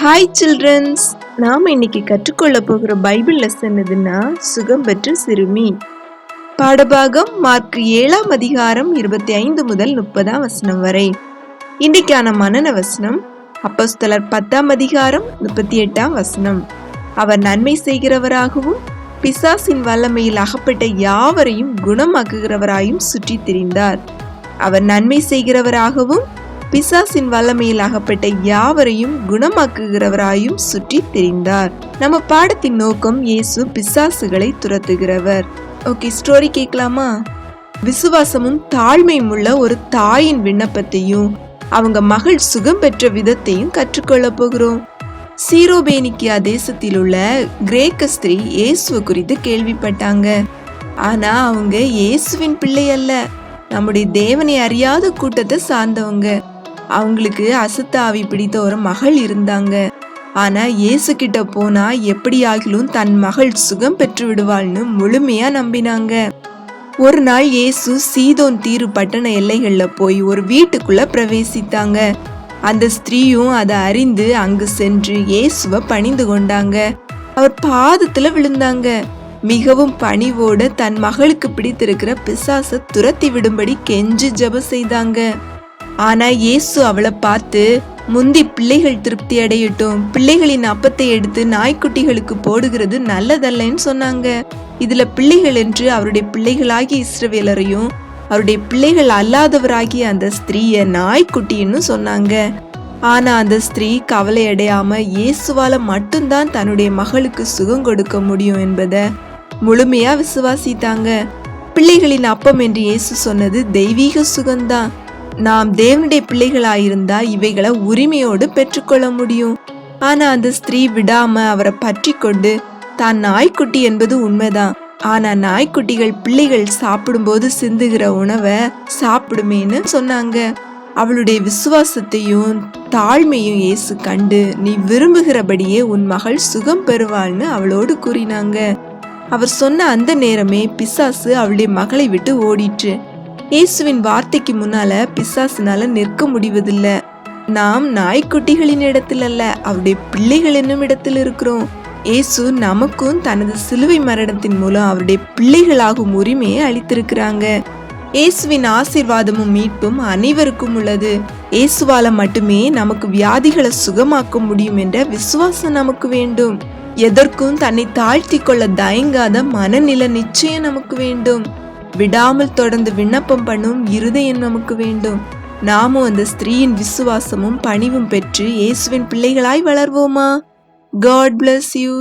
Hi children's, நாம் இன்னைக்கு கற்றுக்கொள்ள போகிற பைபிள் லெசன் எதுன்னா சுகம் பெற்ற சிறுமி. பாடபாகம் மார்க் 7ஆம் அதிகாரம் 25 முதல் 30ஆம் வசனம் வரை. இன்றைக்கான மனன வசனம் அப்போஸ்தலர் 10ஆம் அதிகாரம் 38ஆம் வசனம். அவர் நன்மை செய்கிறவராகவும் பிசாசின் வல்லமையில் அகப்பட்ட யாவரையும் குணமாக்குகிறவராயும் சுற்றி திரிந்தார். அவர் நன்மை செய்கிறவராகவும் பிசாசின் வல்லமையில் அகப்பட்ட யாவரையும் குணமாக்குகிறவராயும் சுற்றி திரிந்தார். நம்ம பாடத்தின் நோக்கம் இயேசு பிசாசுகளை துரத்துகிறவர். ஓகே, ஸ்டோரி கேட்கலாமா? விசுவாசமும் தாழ்மையும் உள்ள ஒரு தாயின் விண்ணப்பத்தையும் அவங்க மகள் சுகம் பெற்ற விதத்தையும் கற்றுக்கொள்ள போகிறோம். சீரோபேனிக்கியா தேசத்தில் உள்ள கிரேக்க ஸ்திரீ இயேசுவை குறித்து கேள்விப்பட்டாங்க. ஆனா அவங்க இயேசுவின் பிள்ளை அல்ல, நம்முடைய தேவனை அறியாத கூட்டத்தை சார்ந்தவங்க. அவங்களுக்கு அசுத்தாவி பிடித்த ஒரு மகள் இருந்தாங்க. ஆனா இயேசு கிட்ட போனா எப்படி ஆகிலும் தன் மகள் சுகம் பெற்று விடுவாள்னு முழுமையா நம்பினாங்க. ஒரு நாள் இயேசு சீதோன் தீரு பட்டண எல்லைகள்ல போய் ஒரு வீட்டுக்குள்ள பிரவேசித்தாங்க. அந்த ஸ்திரீயும் அதை அறிந்து அங்கு சென்று இயேசுவை பணிந்து கொண்டாங்க. அவர் பாதத்துல விழுந்தாங்க. மிகவும் பணிவோட தன் மகளுக்கு பிடித்திருக்கிற பிசாசை துரத்தி விடும்படி கெஞ்சி ஜெபம் செய்தாங்க. ஆனா இயேசு அவளை பார்த்து, முந்தி பிள்ளைகள் திருப்தி அடையட்டும், பிள்ளைகளின் அப்பத்தை எடுத்து நாய்க்குட்டிகளுக்கு போடுகிறது நல்லதல்லன்னு சொன்னாங்க. இதுல பிள்ளைகள் என்று அவருடைய பிள்ளைகளாகிய இஸ்ரவேலரையும் அவருடைய பிள்ளைகள் அல்லாதவராகிய அந்த ஸ்திரீய நாய்க்குட்டின்னு சொன்னாங்க. ஆனா அந்த ஸ்திரீ கவலை அடையாம இயேசுவால மட்டும்தான் தன்னுடைய மகளுக்கு சுகம் கொடுக்க முடியும் என்பதை முழுமையா விசுவாசித்தாங்க. பிள்ளைகளின் அப்பம் என்று இயேசு சொன்னது தெய்வீக சுகம்தான். நாம் தேவனுடைய பிள்ளைகளாயிருந்தா இவைகளை உரிமையோடு பெற்றுக்கொள்ள முடியும். ஆனா அந்த ஸ்திரீ விடாம அவரை பற்றி கொண்டு, தான் நாய்க்குட்டி என்பது உண்மைதான், ஆனா நாய்க்குட்டிகள் பிள்ளைகள் சாப்பிடும்போது சிந்துகிற உணவை சாப்பிடுமேன்னு சொன்னாங்க. அவளுடைய விசுவாசத்தையும் தாழ்மையும் இயேசு கண்டு, நீ விரும்புகிறபடியே உன் மகள் சுகம் பெறுவாள்னு அவளோடு கூறினாங்க. அவர் சொன்ன அந்த நேரமே பிசாசு அவளுடைய மகளை விட்டு ஓடிற்று. இயேசுவின் வார்த்தைக்கு முன்னால பிசாசுனால நிற்க முடிவதில்லை. நாம் நாய்க்குட்டிகளின் இடத்தில் அல்ல, அவருடைய பிள்ளைகள் என்னும் இடத்தில் இருக்கிறோம். இயேசு நமக்கும் தனது சிலுவை மரணத்தின் மூலம் அவருடைய பிள்ளைகளாகும் உரிமையை அளித்திருக்கிறாங்க. இயேசுவின் ஆசீர்வாதமும் மீட்பும் அனைவருக்கும் உள்ளது. இயேசுவால மட்டுமே நமக்கு வியாதிகளை சுகமாக்க முடியும் என்ற விசுவாசம் நமக்கு வேண்டும். எதற்கும் தன்னை தாழ்த்தி கொள்ள தயங்காத மனநிலை நிச்சயம் நமக்கு வேண்டும். விடாமல் தொடர்ந்து விண்ணப்பம் பண்ணும் இருதயம் நமக்கு வேண்டும். நாமும் அந்த ஸ்திரீயின் விசுவாசமும் பணிவும் பெற்று இயேசுவின் பிள்ளைகளாய் வளர்வோமா? God bless you.